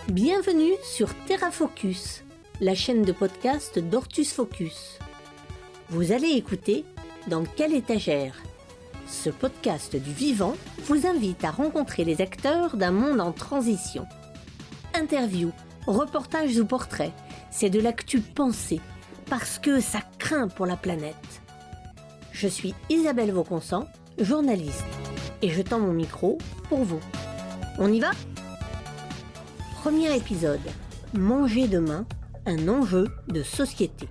Bienvenue sur TerraFocus, la chaîne de podcast d'Hortus Focus. Vous allez écouter Dans quelle étagère ? Ce podcast du vivant vous invite à rencontrer les acteurs d'un monde en transition. Interviews, reportages ou portraits, c'est de l'actu pensée, parce que ça craint pour la planète. Je suis Isabelle Vauconsant, journaliste, et je tends mon micro pour vous. On y va ? Premier épisode, manger demain, un enjeu de société.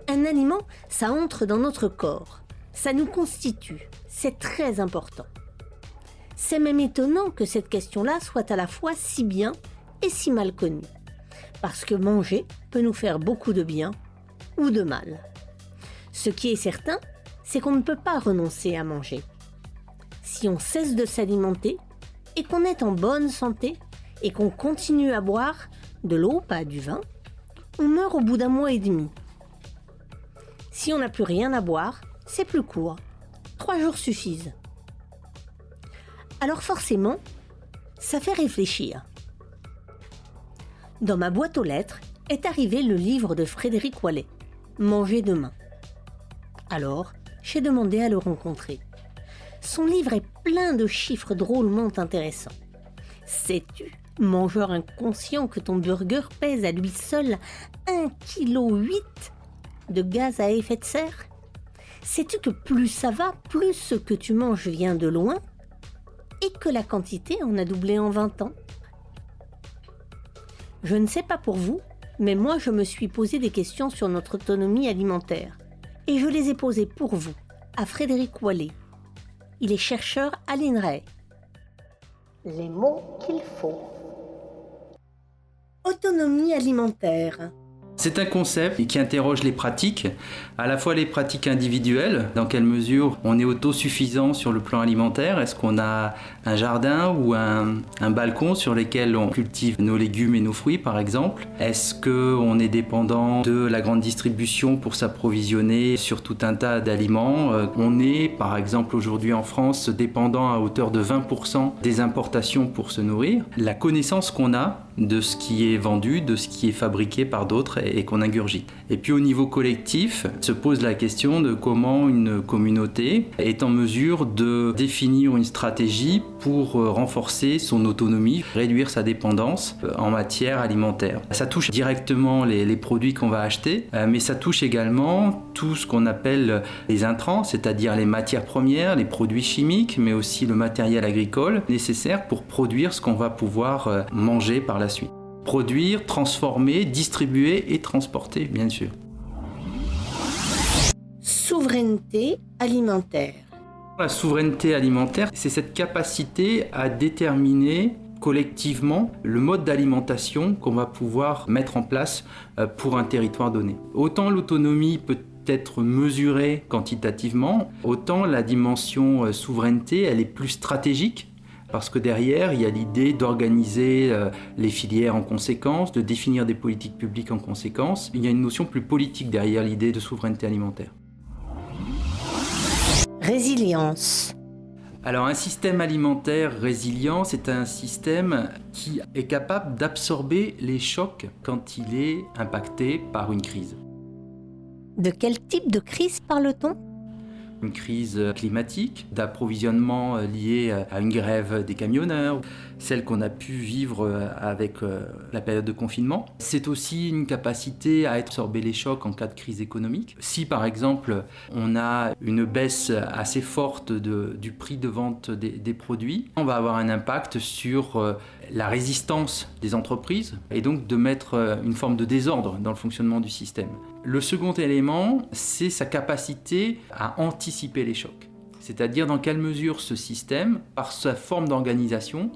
Un aliment, ça entre dans notre corps, ça nous constitue, c'est très important. C'est même étonnant que cette question-là soit à la fois si bien et si mal connue, parce que manger peut nous faire beaucoup de bien ou de mal. Ce qui est certain, c'est qu'on ne peut pas renoncer à manger. Si on cesse de s'alimenter et qu'on est en bonne santé, et qu'on continue à boire de l'eau, pas du vin, on meurt au bout d'un mois et demi. Si on n'a plus rien à boire, c'est plus court. 3 jours suffisent. Alors forcément, ça fait réfléchir. Dans ma boîte aux lettres est arrivé le livre de Frédéric Wallet, Manger demain. Alors, j'ai demandé à le rencontrer. Son livre est plein de chiffres drôlement intéressants. Sais-tu, mangeur inconscient, que ton burger pèse à lui seul 1,8 kg de gaz à effet de serre ? Sais-tu que plus ça va, plus ce que tu manges vient de loin et que la quantité en a doublé en 20 ans ? Je ne sais pas pour vous, mais moi je me suis posé des questions sur notre autonomie alimentaire. Et je les ai posées pour vous, à Frédéric Wallet. Il est chercheur à l'INRAE. Les mots qu'il faut. Autonomie alimentaire. C'est un concept qui interroge les pratiques, à la fois les pratiques individuelles, dans quelle mesure on est autosuffisant sur le plan alimentaire, est-ce qu'on a un jardin ou un balcon sur lequel on cultive nos légumes et nos fruits par exemple, est-ce qu'on est dépendant de la grande distribution pour s'approvisionner sur tout un tas d'aliments, on est par exemple aujourd'hui en France dépendant à hauteur de 20% des importations pour se nourrir, la connaissance qu'on a de ce qui est vendu, de ce qui est fabriqué par d'autres et qu'on ingurgite. Et puis au niveau collectif, se pose la question de comment une communauté est en mesure de définir une stratégie pour renforcer son autonomie, réduire sa dépendance en matière alimentaire. Ça touche directement les produits qu'on va acheter, mais ça touche également tout ce qu'on appelle les intrants, c'est-à-dire les matières premières, les produits chimiques, mais aussi le matériel agricole nécessaire pour produire ce qu'on va pouvoir manger par la suite. Produire, transformer, distribuer et transporter, bien sûr. Souveraineté alimentaire. La souveraineté alimentaire, c'est cette capacité à déterminer collectivement le mode d'alimentation qu'on va pouvoir mettre en place pour un territoire donné. Autant l'autonomie peut être mesurée quantitativement, autant la dimension souveraineté, elle est plus stratégique. Parce que derrière, il y a l'idée d'organiser les filières en conséquence, de définir des politiques publiques en conséquence. Il y a une notion plus politique derrière l'idée de souveraineté alimentaire. Résilience. Alors un système alimentaire résilient, c'est un système qui est capable d'absorber les chocs quand il est impacté par une crise. De quel type de crise parle-t-on ? Une crise climatique, d'approvisionnement liée à une grève des camionneurs, celle qu'on a pu vivre avec la période de confinement. C'est aussi une capacité à absorber les chocs en cas de crise économique. Si par exemple on a une baisse assez forte du prix de vente des produits, on va avoir un impact sur la résistance des entreprises et donc de mettre une forme de désordre dans le fonctionnement du système. Le second élément, c'est sa capacité à anticiper les chocs. C'est-à-dire dans quelle mesure ce système, par sa forme d'organisation,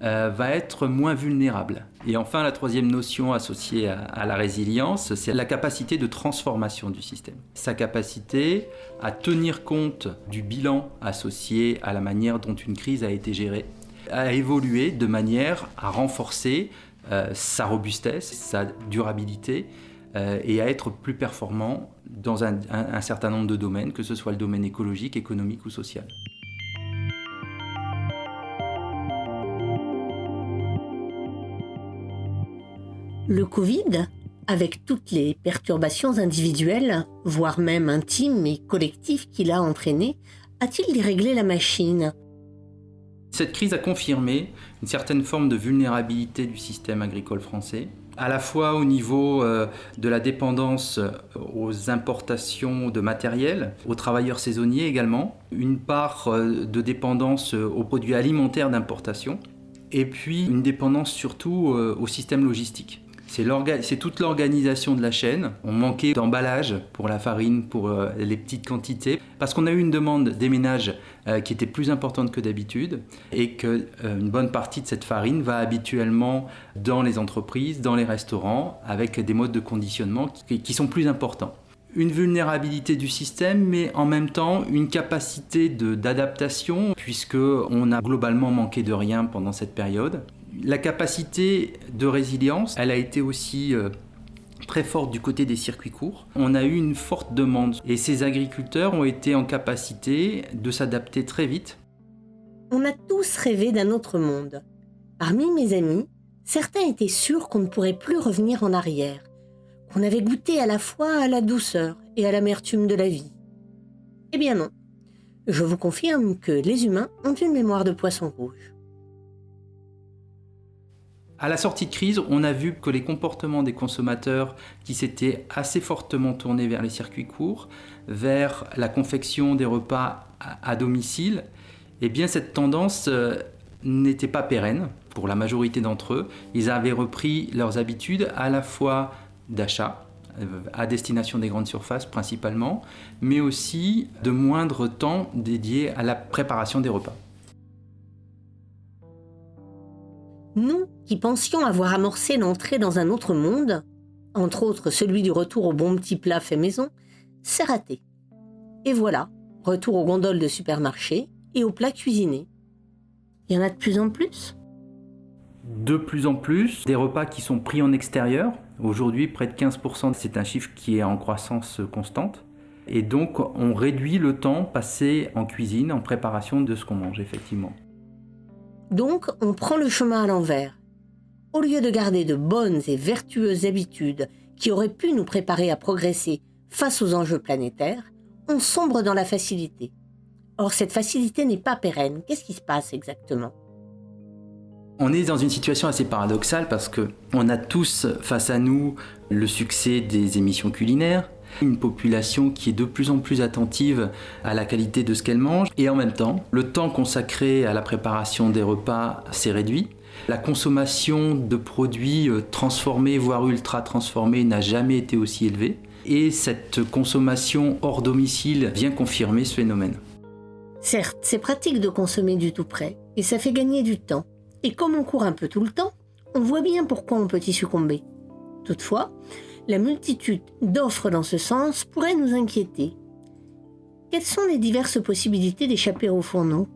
va être moins vulnérable. Et enfin, la troisième notion associée à la résilience, c'est la capacité de transformation du système. Sa capacité à tenir compte du bilan associé à la manière dont une crise a été gérée, à évoluer de manière à renforcer sa robustesse, sa durabilité, et à être plus performant dans un certain nombre de domaines, que ce soit le domaine écologique, économique ou social. Le Covid, avec toutes les perturbations individuelles, voire même intimes et collectives qu'il a entraînées, a-t-il déréglé la machine ? Cette crise a confirmé une certaine forme de vulnérabilité du système agricole français, à la fois au niveau de la dépendance aux importations de matériel, aux travailleurs saisonniers également, une part de dépendance aux produits alimentaires d'importation, et puis une dépendance surtout au système logistique. C'est toute l'organisation de la chaîne. On manquait d'emballage pour la farine, pour les petites quantités, parce qu'on a eu une demande des ménages qui était plus importante que d'habitude, et qu'une bonne partie de cette farine va habituellement dans les entreprises, dans les restaurants, avec des modes de conditionnement qui sont plus importants. Une vulnérabilité du système, mais en même temps une capacité d'adaptation, puisqu'on a globalement manqué de rien pendant cette période. La capacité de résilience, elle a été aussi très forte du côté des circuits courts. On a eu une forte demande et ces agriculteurs ont été en capacité de s'adapter très vite. On a tous rêvé d'un autre monde. Parmi mes amis, certains étaient sûrs qu'on ne pourrait plus revenir en arrière, qu'on avait goûté à la fois à la douceur et à l'amertume de la vie. Eh bien non, je vous confirme que les humains ont une mémoire de poisson rouge. À la sortie de crise, on a vu que les comportements des consommateurs qui s'étaient assez fortement tournés vers les circuits courts, vers la confection des repas à domicile, eh bien cette tendance n'était pas pérenne pour la majorité d'entre eux. Ils avaient repris leurs habitudes à la fois d'achat, à destination des grandes surfaces principalement, mais aussi de moindre temps dédié à la préparation des repas. Nous, qui pensions avoir amorcé l'entrée dans un autre monde, entre autres celui du retour au bon petit plat fait maison, c'est raté. Et voilà, retour aux gondoles de supermarché et aux plats cuisinés. Il y en a de plus en plus ? De plus en plus, des repas qui sont pris en extérieur. Aujourd'hui, près de 15%, c'est un chiffre qui est en croissance constante. Et donc, on réduit le temps passé en cuisine, en préparation de ce qu'on mange, effectivement. Donc, on prend le chemin à l'envers. Au lieu de garder de bonnes et vertueuses habitudes qui auraient pu nous préparer à progresser face aux enjeux planétaires, on sombre dans la facilité. Or, cette facilité n'est pas pérenne. Qu'est-ce qui se passe exactement ? On est dans une situation assez paradoxale parce qu'on a tous face à nous le succès des émissions culinaires, une population qui est de plus en plus attentive à la qualité de ce qu'elle mange, et en même temps, le temps consacré à la préparation des repas s'est réduit. La consommation de produits transformés, voire ultra transformés, n'a jamais été aussi élevée, et cette consommation hors domicile vient confirmer ce phénomène. Certes, c'est pratique de consommer du tout prêt, et ça fait gagner du temps. Et comme on court un peu tout le temps, on voit bien pourquoi on peut y succomber. Toutefois, la multitude d'offres dans ce sens pourrait nous inquiéter. Quelles sont les diverses possibilités d'échapper au fourneau ?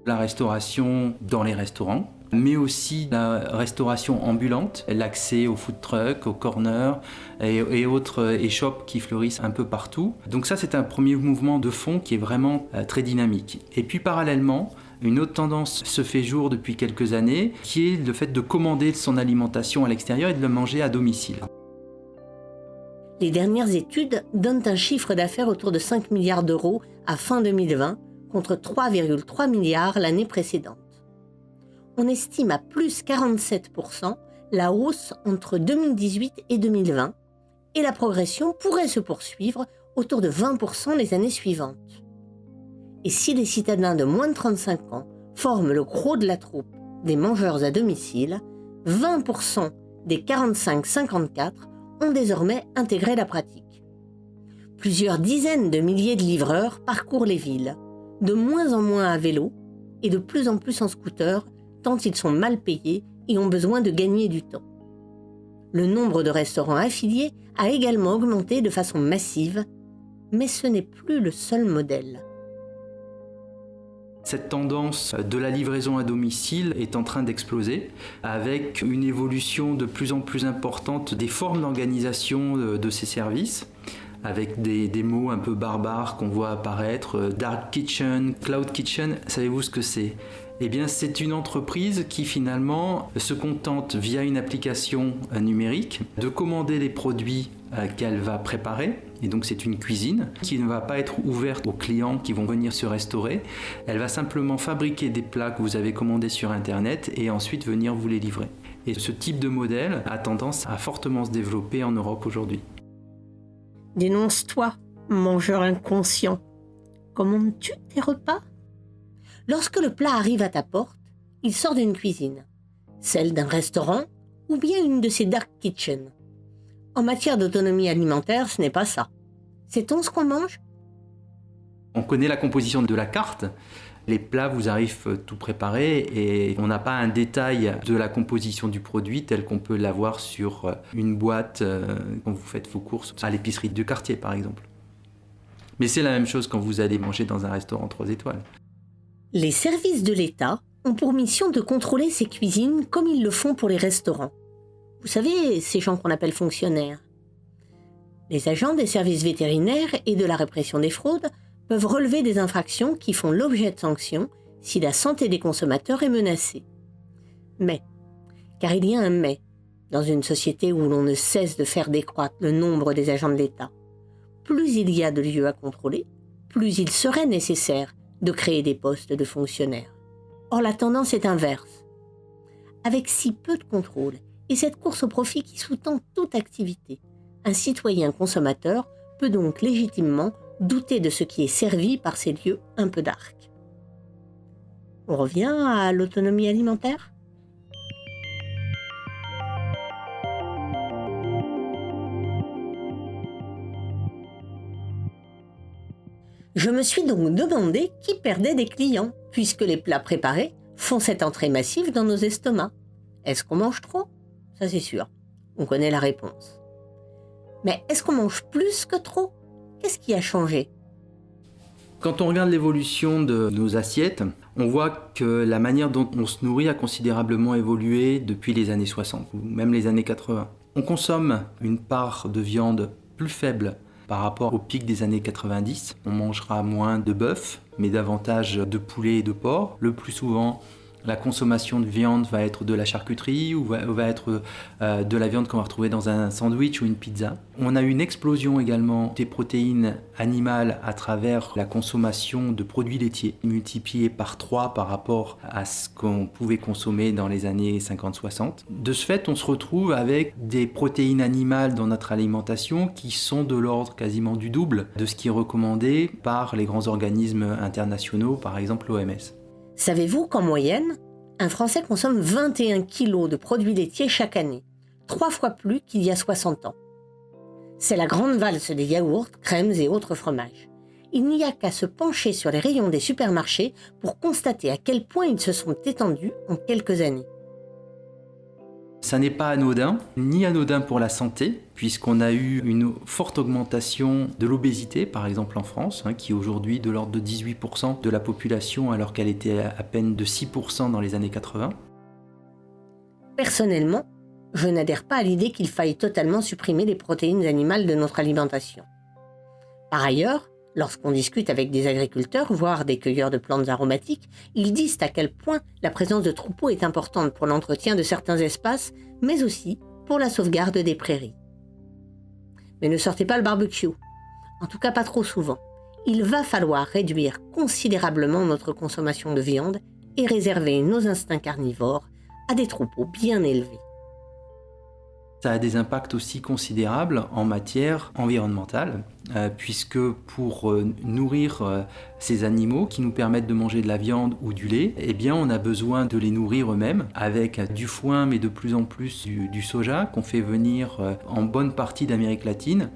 La restauration dans les restaurants, mais aussi la restauration ambulante, l'accès aux food trucks, aux corners et autres échoppes qui fleurissent un peu partout. Donc ça, c'est un premier mouvement de fond qui est vraiment très dynamique. Et puis parallèlement, une autre tendance se fait jour depuis quelques années, qui est le fait de commander son alimentation à l'extérieur et de le manger à domicile. Les dernières études donnent un chiffre d'affaires autour de 5 milliards d'euros à fin 2020, contre 3,3 milliards l'année précédente. On estime à plus 47% la hausse entre 2018 et 2020, et la progression pourrait se poursuivre autour de 20% les années suivantes. Et si les citadins de moins de 35 ans forment le gros de la troupe des mangeurs à domicile, 20% des 45-54 ont désormais intégré la pratique. Plusieurs dizaines de milliers de livreurs parcourent les villes, de moins en moins à vélo et de plus en plus en scooter, tant ils sont mal payés et ont besoin de gagner du temps. Le nombre de restaurants affiliés a également augmenté de façon massive, mais ce n'est plus le seul modèle. Cette tendance de la livraison à domicile est en train d'exploser, avec une évolution de plus en plus importante des formes d'organisation de ces services, avec des mots un peu barbares qu'on voit apparaître, dark kitchen, cloud kitchen. Savez-vous ce que c'est ? Eh bien, c'est une entreprise qui finalement se contente via une application numérique de commander les produits qu'elle va préparer. Et donc c'est une cuisine qui ne va pas être ouverte aux clients qui vont venir se restaurer. Elle va simplement fabriquer des plats que vous avez commandés sur Internet et ensuite venir vous les livrer. Et ce type de modèle a tendance à fortement se développer en Europe aujourd'hui. Dénonce-toi, mangeur inconscient. Commandes-tu tes repas ? Lorsque le plat arrive à ta porte, il sort d'une cuisine, celle d'un restaurant ou bien une de ces dark kitchens. En matière d'autonomie alimentaire, ce n'est pas ça. Sait-on ce qu'on mange ? On connaît la composition de la carte. Les plats vous arrivent tout préparés et on n'a pas un détail de la composition du produit tel qu'on peut l'avoir sur une boîte quand vous faites vos courses à l'épicerie de quartier par exemple. Mais c'est la même chose quand vous allez manger dans un restaurant 3 étoiles. Les services de l'État ont pour mission de contrôler ces cuisines comme ils le font pour les restaurants. Vous savez, ces gens qu'on appelle fonctionnaires. Les agents des services vétérinaires et de la répression des fraudes peuvent relever des infractions qui font l'objet de sanctions si la santé des consommateurs est menacée. Mais, car il y a un mais, dans une société où l'on ne cesse de faire décroître le nombre des agents de l'État, plus il y a de lieux à contrôler, plus il serait nécessaire de créer des postes de fonctionnaires. Or, la tendance est inverse. Avec si peu de contrôle et cette course au profit qui sous-tend toute activité, un citoyen consommateur peut donc légitimement douter de ce qui est servi par ces lieux un peu dark. On revient à l'autonomie alimentaire ? Je me suis donc demandé qui perdait des clients, puisque les plats préparés font cette entrée massive dans nos estomacs. Est-ce qu'on mange trop ? Ça c'est sûr, on connaît la réponse. Mais est-ce qu'on mange plus que trop ? Qu'est-ce qui a changé ? Quand on regarde l'évolution de nos assiettes, on voit que la manière dont on se nourrit a considérablement évolué depuis les années 60, ou même les années 80. On consomme une part de viande plus faible par rapport au pic des années 90. On mangera moins de bœuf, mais davantage de poulet et de porc. Le plus souvent, la consommation de viande va être de la charcuterie ou va être de la viande qu'on va retrouver dans un sandwich ou une pizza. On a une explosion également des protéines animales à travers la consommation de produits laitiers, multipliée par 3 par rapport à ce qu'on pouvait consommer dans les années 50-60. De ce fait, on se retrouve avec des protéines animales dans notre alimentation qui sont de l'ordre quasiment du double de ce qui est recommandé par les grands organismes internationaux, par exemple l'OMS. Savez-vous qu'en moyenne, un Français consomme 21 kilos de produits laitiers chaque année, 3 fois plus qu'il y a 60 ans. C'est la grande valse des yaourts, crèmes et autres fromages. Il n'y a qu'à se pencher sur les rayons des supermarchés pour constater à quel point ils se sont étendus en quelques années. Ça n'est pas anodin, ni anodin pour la santé, puisqu'on a eu une forte augmentation de l'obésité, par exemple en France, qui est aujourd'hui de l'ordre de 18% de la population, alors qu'elle était à peine de 6% dans les années 80. Personnellement, je n'adhère pas à l'idée qu'il faille totalement supprimer les protéines animales de notre alimentation. Par ailleurs, lorsqu'on discute avec des agriculteurs, voire des cueilleurs de plantes aromatiques, ils disent à quel point la présence de troupeaux est importante pour l'entretien de certains espaces, mais aussi pour la sauvegarde des prairies. Mais ne sortez pas le barbecue, en tout cas pas trop souvent. Il va falloir réduire considérablement notre consommation de viande et réserver nos instincts carnivores à des troupeaux bien élevés. Ça a des impacts aussi considérables en matière environnementale, puisque pour nourrir ces animaux qui nous permettent de manger de la viande ou du lait, eh bien on a besoin de les nourrir eux-mêmes avec du foin, mais de plus en plus du soja qu'on fait venir en bonne partie d'Amérique latine.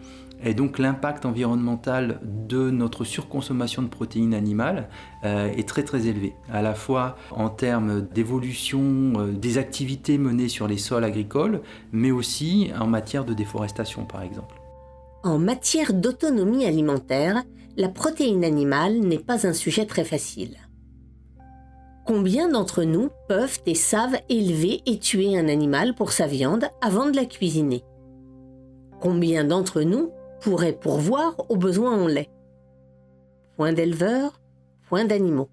Et donc l'impact environnemental de notre surconsommation de protéines animales est très très élevé, à la fois en termes d'évolution des activités menées sur les sols agricoles, mais aussi en matière de déforestation par exemple. En matière d'autonomie alimentaire, la protéine animale n'est pas un sujet très facile. Combien d'entre nous peuvent et savent élever et tuer un animal pour sa viande avant de la cuisiner ? Combien d'entre nous pourraient pourvoir aux besoins en lait ? Point d'éleveurs, point d'animaux.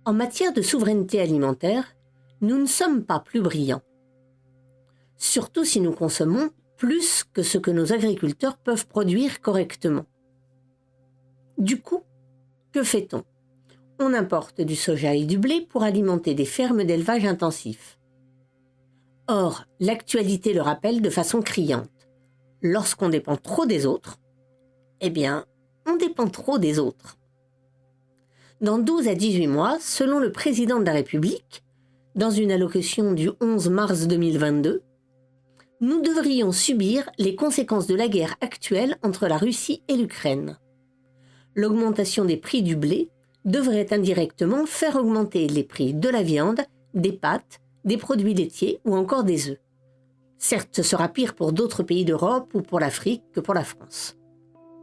En matière de souveraineté alimentaire, nous ne sommes pas plus brillants. Surtout si nous consommons plus que ce que nos agriculteurs peuvent produire correctement. Du coup, que fait-on ? On importe du soja et du blé pour alimenter des fermes d'élevage intensif. Or, l'actualité le rappelle de façon criante. Lorsqu'on dépend trop des autres, eh bien, on dépend trop des autres. Dans 12 à 18 mois, selon le président de la République, dans une allocution du 11 mars 2022, nous devrions subir les conséquences de la guerre actuelle entre la Russie et l'Ukraine. L'augmentation des prix du blé devrait indirectement faire augmenter les prix de la viande, des pâtes, des produits laitiers ou encore des œufs. Certes, ce sera pire pour d'autres pays d'Europe ou pour l'Afrique que pour la France.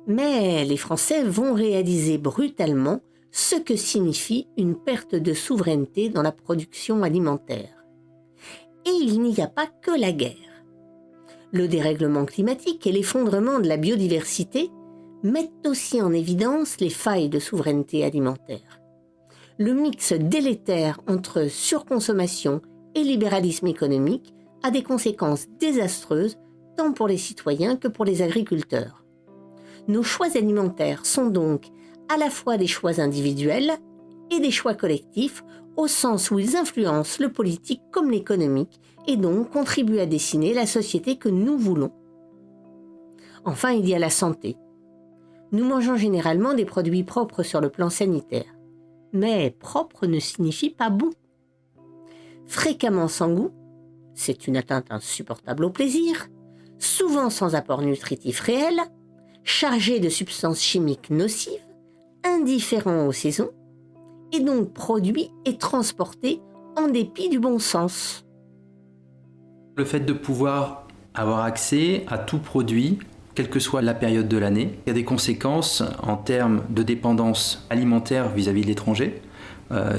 Mais les Français vont réaliser brutalement ce que signifie une perte de souveraineté dans la production alimentaire. Et il n'y a pas que la guerre. Le dérèglement climatique et l'effondrement de la biodiversité mettent aussi en évidence les failles de souveraineté alimentaire. Le mix délétère entre surconsommation et libéralisme économique a des conséquences désastreuses tant pour les citoyens que pour les agriculteurs. Nos choix alimentaires sont donc à la fois des choix individuels et des choix collectifs, au sens où ils influencent le politique comme l'économique et donc contribuent à dessiner la société que nous voulons. Enfin, il y a la santé. Nous mangeons généralement des produits propres sur le plan sanitaire. Mais propre ne signifie pas bon. Fréquemment sans goût, c'est une atteinte insupportable au plaisir, souvent sans apport nutritif réel, chargé de substances chimiques nocives, indifférent aux saisons, et donc produit et transporté en dépit du bon sens. Le fait de pouvoir avoir accès à tout produit, quelle que soit la période de l'année, il y a des conséquences en termes de dépendance alimentaire vis-à-vis de l'étranger.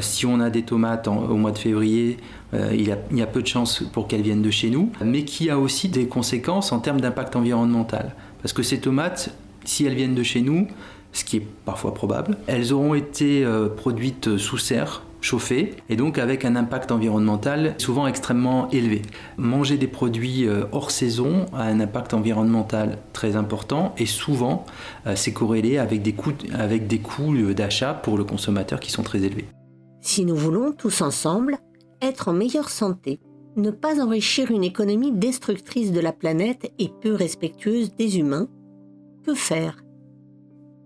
Si on a des tomates au mois de février, il y a peu de chances pour qu'elles viennent de chez nous, mais qui a aussi des conséquences en termes d'impact environnemental. Parce que ces tomates, si elles viennent de chez nous, ce qui est parfois probable, elles auront été produites sous serre, chauffées, et donc avec un impact environnemental souvent extrêmement élevé. Manger des produits hors saison a un impact environnemental très important, et souvent c'est corrélé avec des coûts d'achat pour le consommateur qui sont très élevés. Si nous voulons tous ensemble être en meilleure santé, ne pas enrichir une économie destructrice de la planète et peu respectueuse des humains, que faire ?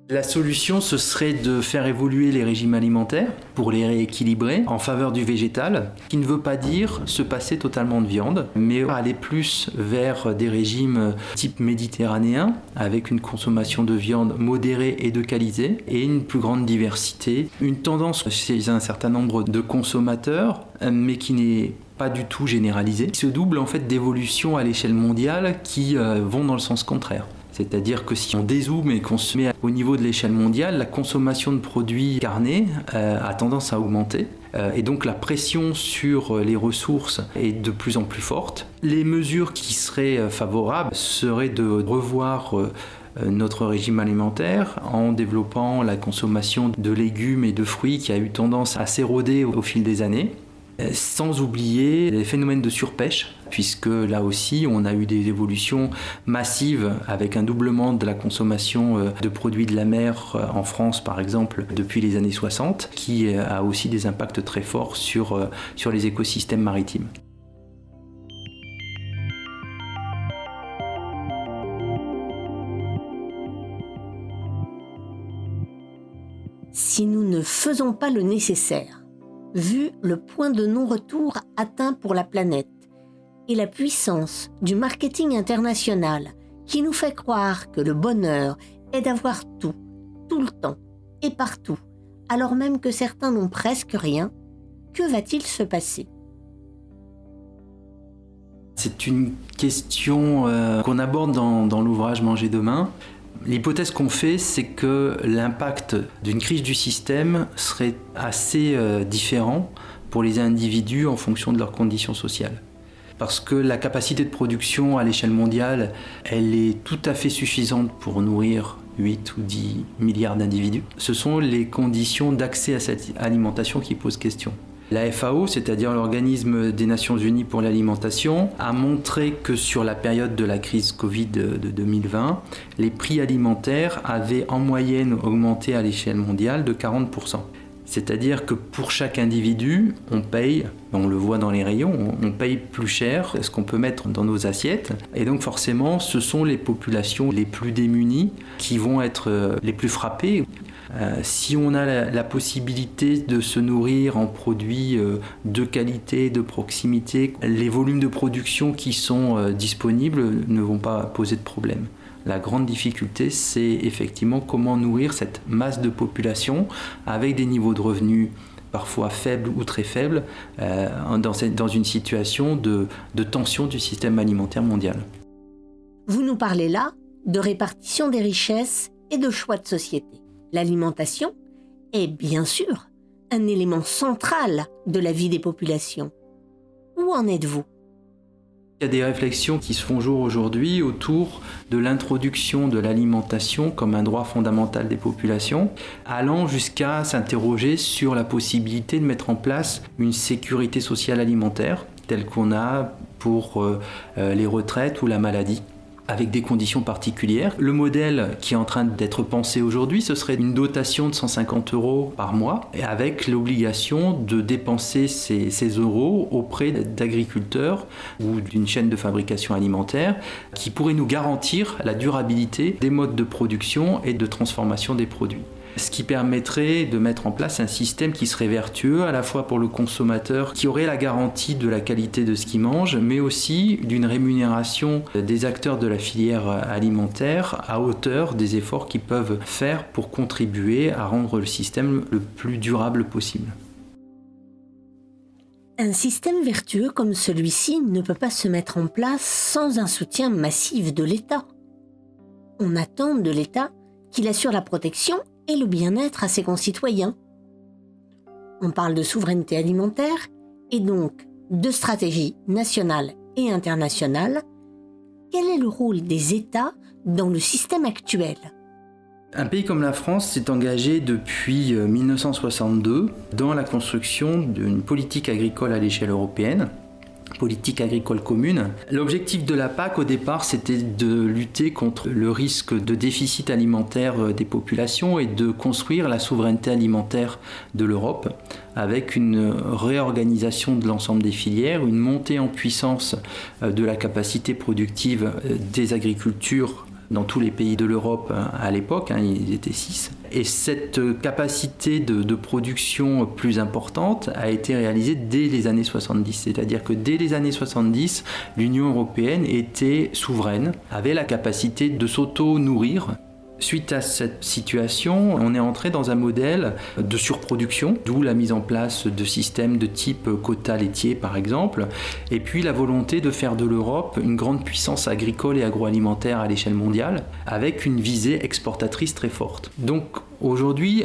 La solution, ce serait de faire évoluer les régimes alimentaires pour les rééquilibrer en faveur du végétal, qui ne veut pas dire se passer totalement de viande, mais aller plus vers des régimes type méditerranéen, avec une consommation de viande modérée et de qualité, et une plus grande diversité. Une tendance chez un certain nombre de consommateurs, mais qui n'est pas du tout généralisée, qui se double en fait d'évolutions à l'échelle mondiale qui vont dans le sens contraire. C'est-à-dire que si on dézoome et qu'on se met au niveau de l'échelle mondiale, la consommation de produits carnés a tendance à augmenter. Et donc la pression sur les ressources est de plus en plus forte. Les mesures qui seraient favorables seraient de revoir notre régime alimentaire en développant la consommation de légumes et de fruits qui a eu tendance à s'éroder au fil des années. Sans oublier les phénomènes de surpêche, puisque là aussi on a eu des évolutions massives avec un doublement de la consommation de produits de la mer en France par exemple depuis les années 60, qui a aussi des impacts très forts sur les écosystèmes maritimes. Si nous ne faisons pas le nécessaire, vu le point de non-retour atteint pour la planète et la puissance du marketing international qui nous fait croire que le bonheur est d'avoir tout, tout le temps et partout, alors même que certains n'ont presque rien, que va-t-il se passer ? C'est une question qu'on aborde dans l'ouvrage Manger demain. L'hypothèse qu'on fait, c'est que l'impact d'une crise du système serait assez différent pour les individus en fonction de leurs conditions sociales. Parce que la capacité de production à l'échelle mondiale, elle est tout à fait suffisante pour nourrir 8 ou 10 milliards d'individus. Ce sont les conditions d'accès à cette alimentation qui posent question. La FAO, c'est-à-dire l'Organisme des Nations Unies pour l'alimentation, a montré que sur la période de la crise Covid de 2020, les prix alimentaires avaient en moyenne augmenté à l'échelle mondiale de 40%. C'est-à-dire que pour chaque individu, on paye, on le voit dans les rayons, on paye plus cher ce qu'on peut mettre dans nos assiettes. Et donc forcément, ce sont les populations les plus démunies qui vont être les plus frappées. Si on a la possibilité de se nourrir en produits de qualité, de proximité, les volumes de production qui sont disponibles ne vont pas poser de problème. La grande difficulté, c'est effectivement comment nourrir cette masse de population avec des niveaux de revenus parfois faibles ou très faibles dans une situation de tension du système alimentaire mondial. Vous nous parlez là de répartition des richesses et de choix de société. L'alimentation est bien sûr un élément central de la vie des populations. Où en êtes-vous ? Il y a des réflexions qui se font jour aujourd'hui autour de l'introduction de l'alimentation comme un droit fondamental des populations, allant jusqu'à s'interroger sur la possibilité de mettre en place une sécurité sociale alimentaire, telle qu'on a pour les retraites ou la maladie, avec des conditions particulières. Le modèle qui est en train d'être pensé aujourd'hui, ce serait une dotation de 150 € par mois, et avec l'obligation de dépenser ces euros auprès d'agriculteurs ou d'une chaîne de fabrication alimentaire qui pourrait nous garantir la durabilité des modes de production et de transformation des produits. Ce qui permettrait de mettre en place un système qui serait vertueux à la fois pour le consommateur, qui aurait la garantie de la qualité de ce qu'il mange, mais aussi d'une rémunération des acteurs de la filière alimentaire à hauteur des efforts qu'ils peuvent faire pour contribuer à rendre le système le plus durable possible. Un système vertueux comme celui-ci ne peut pas se mettre en place sans un soutien massif de l'État. On attend de l'État qu'il assure la protection et le bien-être à ses concitoyens. On parle de souveraineté alimentaire et donc de stratégie nationale et internationale. Quel est le rôle des États dans le système actuel ? Un pays comme la France s'est engagé depuis 1962 dans la construction d'une politique agricole à l'échelle européenne, politique agricole commune. L'objectif de la PAC au départ, c'était de lutter contre le risque de déficit alimentaire des populations et de construire la souveraineté alimentaire de l'Europe avec une réorganisation de l'ensemble des filières, une montée en puissance de la capacité productive des agricultures dans tous les pays de l'Europe à l'époque, ils étaient 6. Et cette capacité de production plus importante a été réalisée dès les années 70. C'est-à-dire que dès les années 70, l'Union européenne était souveraine, avait la capacité de s'auto-nourrir. Suite à cette situation, on est entré dans un modèle de surproduction, d'où la mise en place de systèmes de type quota laitier par exemple, et puis la volonté de faire de l'Europe une grande puissance agricole et agroalimentaire à l'échelle mondiale, avec une visée exportatrice très forte. Donc aujourd'hui,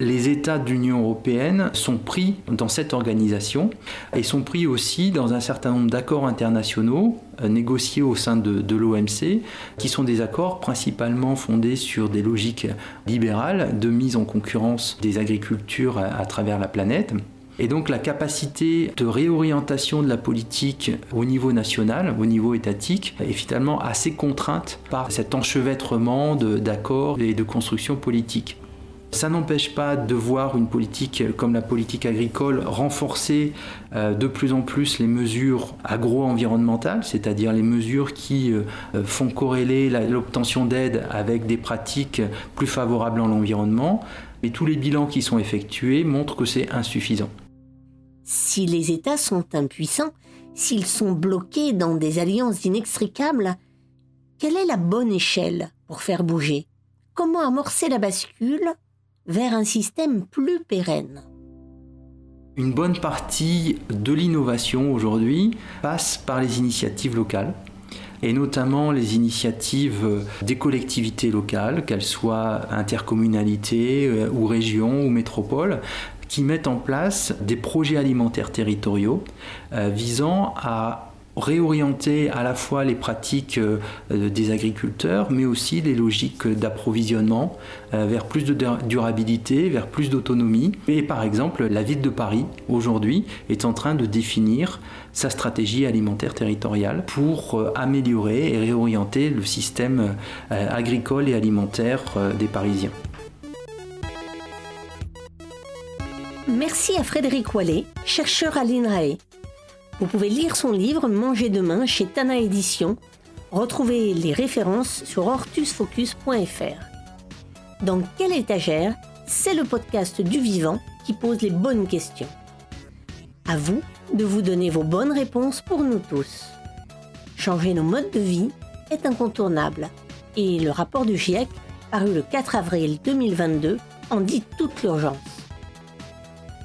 les États de l'Union européenne sont pris dans cette organisation et sont pris aussi dans un certain nombre d'accords internationaux négociés au sein de l'OMC, qui sont des accords principalement fondés sur des logiques libérales de mise en concurrence des agricultures à travers la planète. Et donc la capacité de réorientation de la politique au niveau national, au niveau étatique, est finalement assez contrainte par cet enchevêtrement d'accords et de construction politique. Ça n'empêche pas de voir une politique comme la politique agricole renforcer de plus en plus les mesures agro-environnementales, c'est-à-dire les mesures qui font corréler l'obtention d'aide avec des pratiques plus favorables à l'environnement. Et tous les bilans qui sont effectués montrent que c'est insuffisant. Si les États sont impuissants, s'ils sont bloqués dans des alliances inextricables, quelle est la bonne échelle pour faire bouger ? Comment amorcer la bascule vers un système plus pérenne ? Une bonne partie de l'innovation aujourd'hui passe par les initiatives locales, et notamment les initiatives des collectivités locales, qu'elles soient intercommunalités ou régions ou métropoles, qui mettent en place des projets alimentaires territoriaux visant à réorienter à la fois les pratiques des agriculteurs, mais aussi les logiques d'approvisionnement vers plus de durabilité, vers plus d'autonomie. Et par exemple, la ville de Paris, aujourd'hui, est en train de définir sa stratégie alimentaire territoriale pour améliorer et réorienter le système agricole et alimentaire des Parisiens. Merci à Frédéric Wallet, chercheur à l'INRAE. Vous pouvez lire son livre Manger demain chez Tana Éditions. Retrouvez les références sur hortusfocus.fr. Dans Quelle étagère, c'est le podcast du vivant qui pose les bonnes questions. À vous de vous donner vos bonnes réponses pour nous tous. Changer nos modes de vie est incontournable et le rapport du GIEC, paru le 4 avril 2022, en dit toute l'urgence.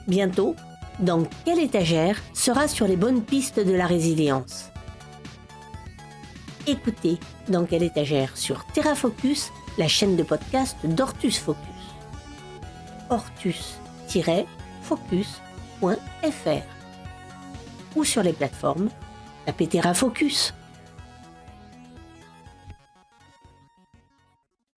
Bientôt, Dans Quelle étagère sera sur les bonnes pistes de la résilience. Écoutez Dans Quelle étagère sur TerraFocus, la chaîne de podcast d'Hortus Focus. Hortus-focus.fr ou sur les plateformes, tapez TerraFocus.